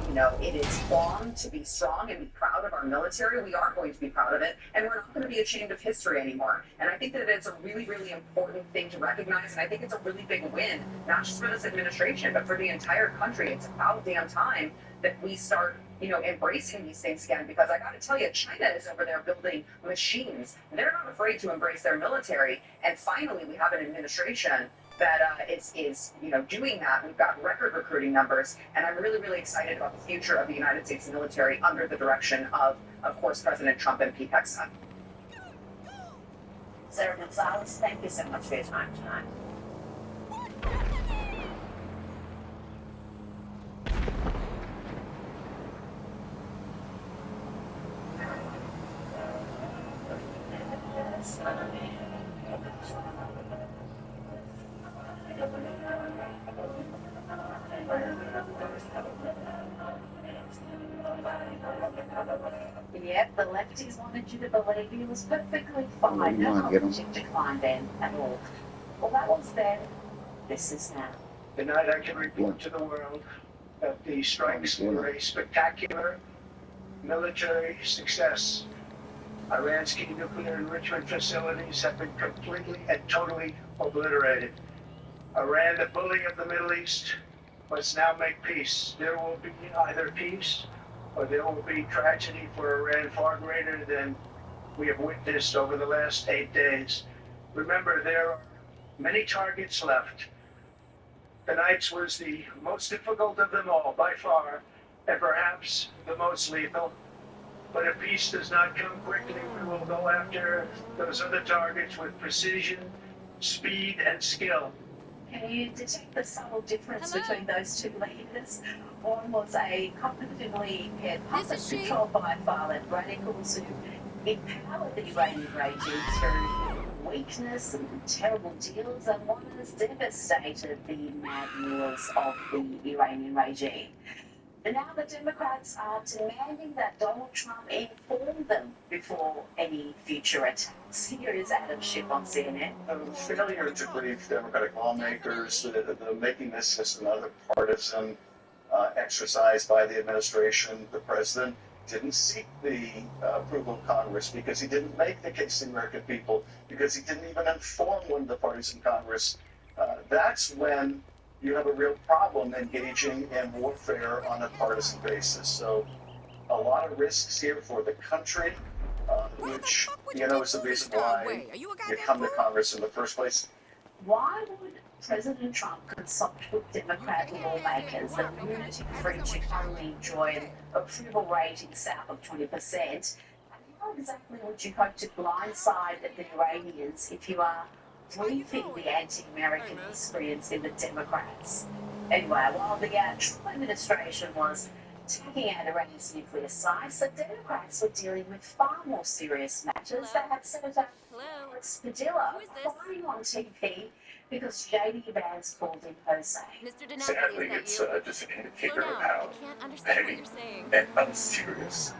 you know, it is wrong to be strong and be proud of our military. We are going to be proud of it, and we're not going to be ashamed of history anymore. And I think that it's a really, really important thing to recognize, and I think it's a really big win, not just for this administration, but for the entire country. It's about damn time that we start, you know, embracing these things again, because I got to tell you, China is over there building machines. They're not afraid to embrace their military, and finally we have an administration that is, you know, doing that. We've got record recruiting numbers, and I'm really, really excited about the future of the United States military under the direction of course, President Trump and Pete Hegseth. Sarah Gonzalez, thank you so much for your time tonight. Yep, the lefties wanted you to believe he was perfectly fine. No cognitive decline then at all. Well, that was then. This is now. Tonight I can report to the world that the strikes were a spectacular military success. Iran's key nuclear enrichment facilities have been completely and totally obliterated. Iran, the bully of the Middle East, must now make peace. There will be either peace or there will be tragedy for Iran far greater than we have witnessed over the last 8 days. Remember, there are many targets left. Tonight's was the most difficult of them all, by far, and perhaps the most lethal. But if peace does not come quickly, we will go after those other targets with precision, speed, and skill. Can you detect the subtle difference between those two leaders? One was a cognitively impaired puppet controlled by violent radicals who empowered the Iranian regime through weakness and terrible deals, and one has devastated the mad mules of the Iranian regime. And now the Democrats are demanding that Donald Trump inform them before any future attacks. Here is Adam Schiff on CNN. The failure to brief Democratic lawmakers, making this just another partisan exercise by the administration. The president didn't seek the approval of Congress because he didn't make the case to the American people, because he didn't even inform one of the parties in Congress. That's when you have a real problem engaging in warfare on a partisan basis. So a lot of risks here for the country, which, you know, is the reason why you come to Congress in the first place. Why would President Trump consult with Democrat lawmakers, the lunatic-free to only enjoy an approval rating south of 20%? How exactly would you hope to blindside the Iranians if you are briefing the anti-American experience in the Democrats? Anyway, while the Trump administration was taking out Iran's nuclear sites, the Democrats were dealing with far more serious matters. They had Senator Alex Padilla crying on TV because J.D. Vance called him Jose. Sadly, it's just an indicator of how petty and unserious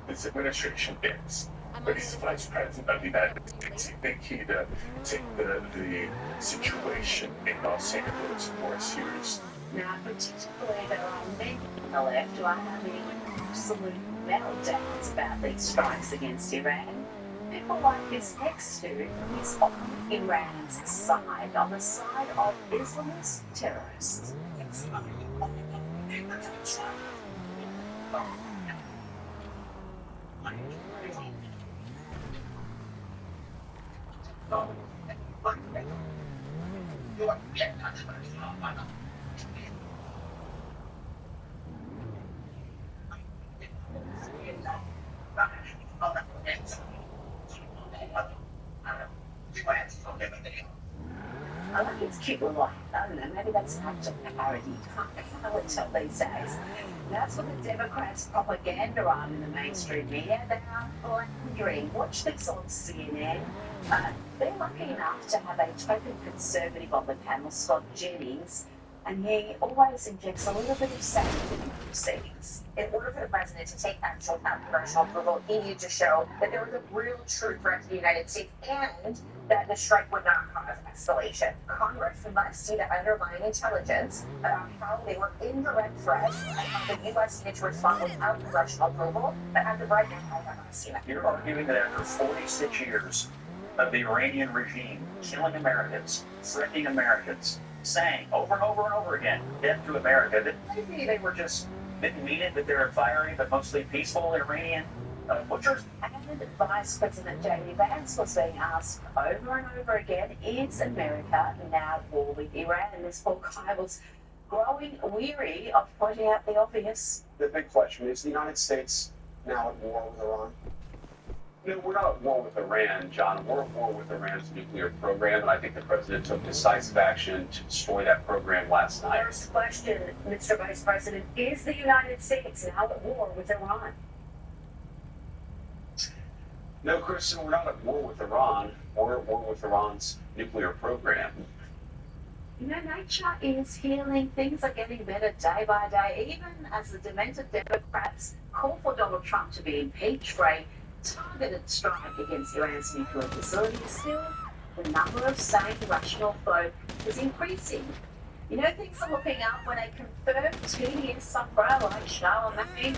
this administration is. But he's the vice president of the United States. You think he'd take the situation in Los Angeles more seriously? Now, particularly there are many on the left who are having absolute meltdowns about these strikes against Iran. People like this next dude who is on Iran's side, on the side of Islamist terrorists. I like his cute little, I don't know, maybe that's an act of parody. I can't tell these days. That's what the Democrats' propaganda on in the mainstream media. They are blundering. Watch this on CNN. They're lucky enough to have a token conservative on the panel, Scott Jennings, and he always injects a little bit of sanity in the proceedings. In order for the president to take actual congressional approval, he needed to show that there was a real true threat to the United States and that the strike would not cause escalation. Congress must see the underlying intelligence about how they were indirect threats and how the U.S. needed to respond without congressional approval, but as of right now, I have not seen it. You're arguing that after 46 years of the Iranian regime killing Americans, threatening Americans, saying over and over and over again, death to America, that maybe they were just didn't mean it, that they're a fiery but mostly peaceful Iranian butchers. And Vice President J.D. Vance was being asked over and over again, is America now at war with Iran? And this poor guy was growing weary of pointing out the obvious. The big question is the United States now at war with Iran? No, we're not at war with Iran, John. We're at war with Iran's nuclear program, and I think the president took decisive action to destroy that program last night. First question, Mr. Vice President, is the United States now at war with Iran? No, Kristen, we're not at war with Iran. We're at war with Iran's nuclear program. You know, nature is healing. Things are getting better day by day, even as the demented Democrats call for Donald Trump to be impeached for a targeted strike against Iran's nuclear facilities. Still, the number of sane, rational folk is increasing. You know, things are looking up when a confirmed TDS umbrella like Charlemagne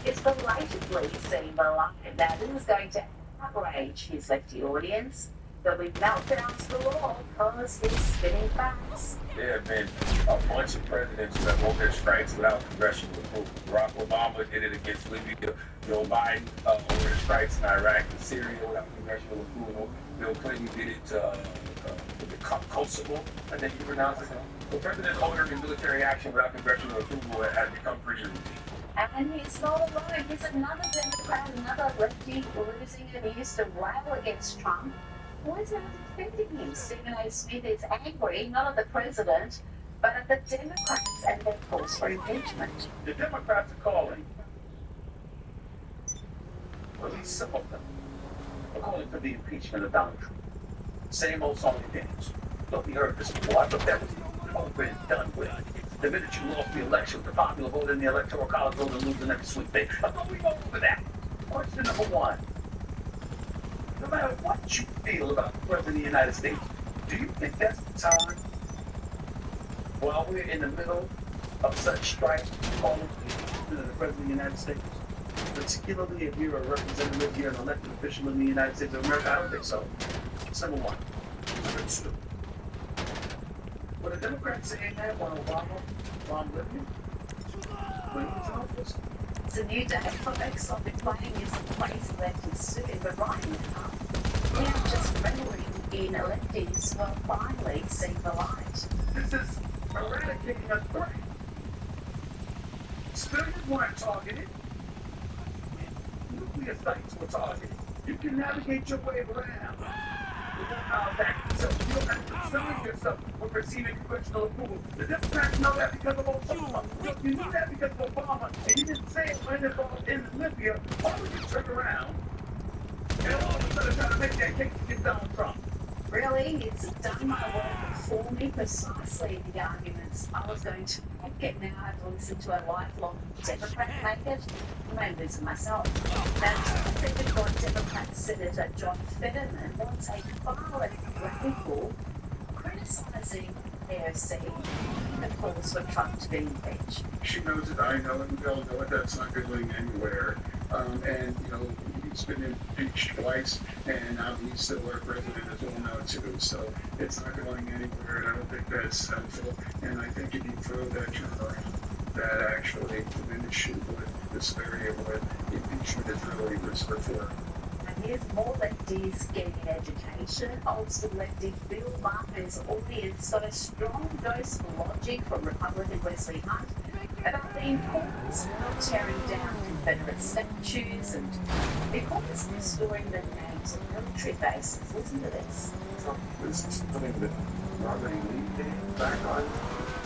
is belatedly seen the light. Now, this is going to outrage his lefty audience. There'll be meltdowns galore because he's spinning facts. There have been a bunch of presidents who have ordered strikes without congressional approval. Barack Obama did it against Libya. Joe Biden ordered strikes in Iraq and Syria without congressional approval. Bill Clinton did it with Kosovo, I think you pronounce it. The president ordering military action without congressional approval has become pretty routine. And he's not alone. He's another Democrat, another lefty losing and he used to rail against Trump. Why is no one defending him? Stephen A. Smith is angry, not at the president, but at the Democrats and their calls for impeachment. The Democrats are calling, or at least some of them, are calling for the impeachment of Donald Trump. Same old song and dance. Don't be heard this before. I thought that was over and done with. The minute you lost the election, the popular vote in the Electoral College vote and losing every sweet thing. I thought we were over that. Question number one. No matter what you feel about the President of the United States, do you think that's the time, while we're in the middle of such strife, calling for the President of the United States? Particularly if you're a representative, you're an elected official in the United States of America, I don't think so. That's number one. Number two. Were the Democrats saying that when Obama lived here? When he was in office? It's a new day for folks. I've been playing is a place left is soon, but right now, we are just reveling in electives will finally see the light. This is eradicating a threat. Civilians weren't targeted. Nuclear sites were targeted. You can navigate your way around. So you don't have to concern yourself with receiving congressional approval. The Democrats know that because of Obama. If you knew that because of Obama, and you didn't say it when involved in Libya, why would you turn around and all of a sudden try to make that case against Donald Trump? Really, it's done my work for me precisely the arguments I was going to make it. Now I have to listen to a lifelong Democrat make it. members and myself. And I think we've got Democrat Senator John Fetterman wants a far-left radical criticising AOC and calls for Trump to be impeached. She knows it, I know it, we all know it, that's not going anywhere. And, you know, he's been impeached twice, and now he's still our president as well now, too. So it's not going anywhere, and I don't think that's helpful. And I think if you throw that term around, that actually diminishes what this area, what impeachment is really reserved for. And here's more lefties getting an education. Old school lefty Bill Martin's audience got a strong dose of logic from Republican Wesley Hunt about the importance of tearing down Confederate statues and the importance of restoring the names of military bases. Listen to this. Trump is putting the Robert E. Lee back on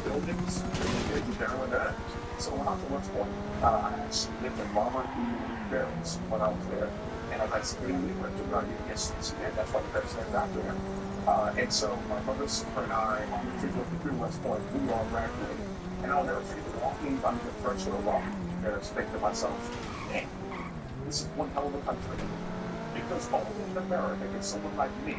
buildings, getting down with that. So when I was at West Point, I actually lived in Robert E. Lee barracks when I was there. And as I said, we went to run against and that's why the president got there. And so my brother Super and I, on the 353 West Point, we were all graduating. And I'll never forget walking under the first of the rock there, thinking to myself, man, this is one hell of a country. Because only in America can someone like me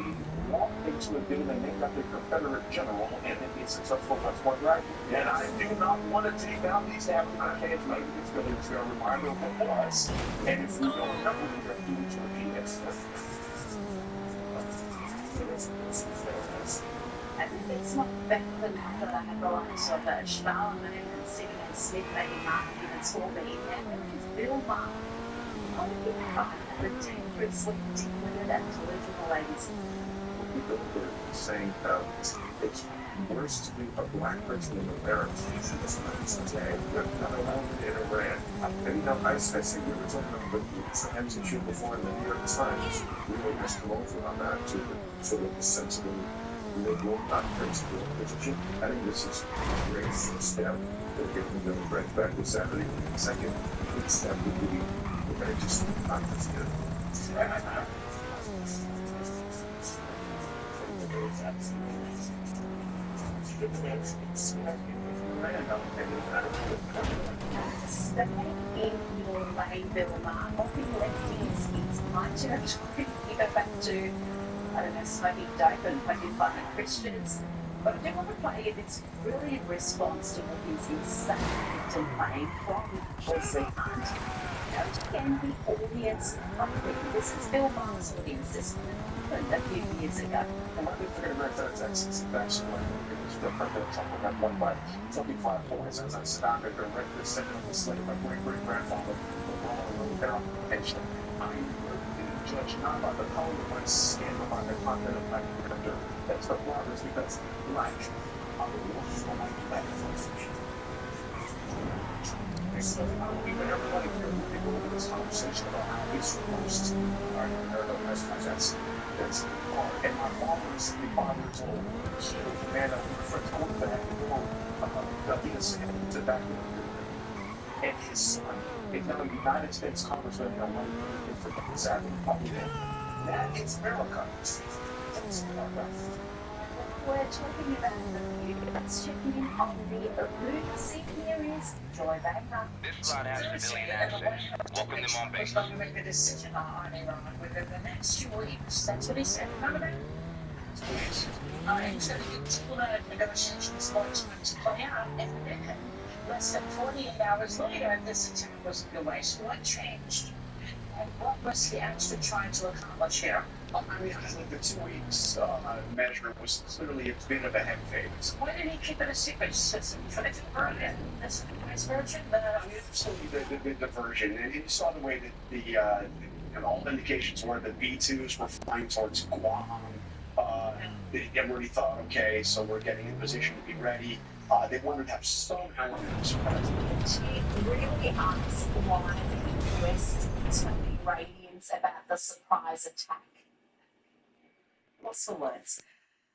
walk into a building and name after a Confederate general and then be a successful West Point graduate. And I do not want to take down these African maybe it's going to remind me of what was. And if we don't remember, we're going to do it to repeat it. And it's not better than that I had the likes of Charlemagne and Stephen A. Smith, maybe Martin even Scorbett. And it's Bill Maher. How do you find the dangerously dim-witted and delusional ladies? People are saying it's worse to be a black person in America than this person today. Not alone in Iran. And you know, I see we were talking about the Times issue before in the New York Times. We were just over on that to sort of the sensible liberal, not principle position. I think this is a great first step. They're giving them right back to Saturday. Second, big step would be we're going to just not just get Stay in your lane, Bill Maher. Mopping lefties is my territory. You go back to, I don't know, smoking dope and making fun of Christians. But I do want to play you this brilliant response to what is insane victim playing from Wesley Hunt. Now, again, the audience public. This is Bill Maher's audience. This happened a few years ago. And let me figure out that Texas actually it was the president talking about one by 25 boys as I sat down there and read this sitting on the slate of my great-great-grandfather rolling down the pension. I am being judged not by the color of my skin or by the content of my character. That's the progress because like I will look for my manifestation. So even everybody here will be over this conversation about how he's supposed to that's hard. And my father was 65 years old. She was a man that we were friends going back and forth, innocent to back and his son is now a United States Congressman and one for the Southern Republican. That is America. That's America. We're talking about the news, checking in on the lunacy theories. Joy Baker. This route has civilian access. Welcome them on base. We're going to make a decision on Iran within the next 2 weeks. That's what he said. Remember that? 2 weeks. He's going to get diplomatic negotiations going to play out, and then less than 48 hours later, this attack was underway. So what changed? And what was he actually trying to accomplish here? I mean, I think the 2 weeks measure was clearly a bit of a head fake. So why did he keep it a secret? Just trying to burn it. That's a nice version. I mean, absolutely the diversion. And you saw the way that all indications were that B-2s were flying towards Guam. Everybody thought, okay, so we're getting in position to be ready. They wanted to have some element of surprise. He really asked why the US told the Iranians about the surprise attack. What's the words?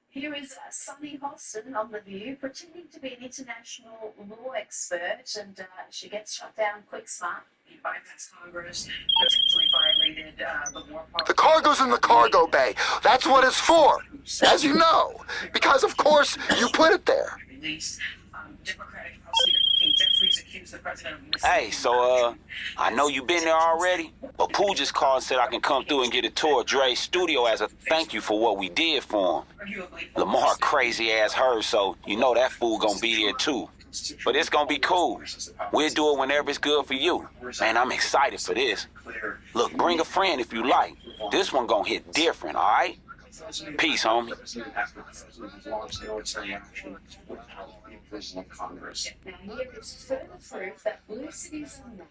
Here is Sunny Hostin on The View, pretending to be an international law expert, and she gets shut down quick smart. Biden's Congress potentially violated the War Powers. The cargo's in the cargo bay. That's what it's for, as you know, because of course you put it there. Released Democratic House Leader King Jeffries accused the president of Mississippi. Hey, so, I know you been there already, but Pooh just called and said I can come through and get a tour of Dre's studio as a thank you for what we did for him. Lamar crazy ass heard, so you know that fool gonna be there too. But it's gonna be cool. We'll do it whenever it's good for you. Man, I'm excited for this. Look, bring a friend if you like. This one gonna hit different, alright? Peace, homie. Congress. Now, here is further proof that blue cities are not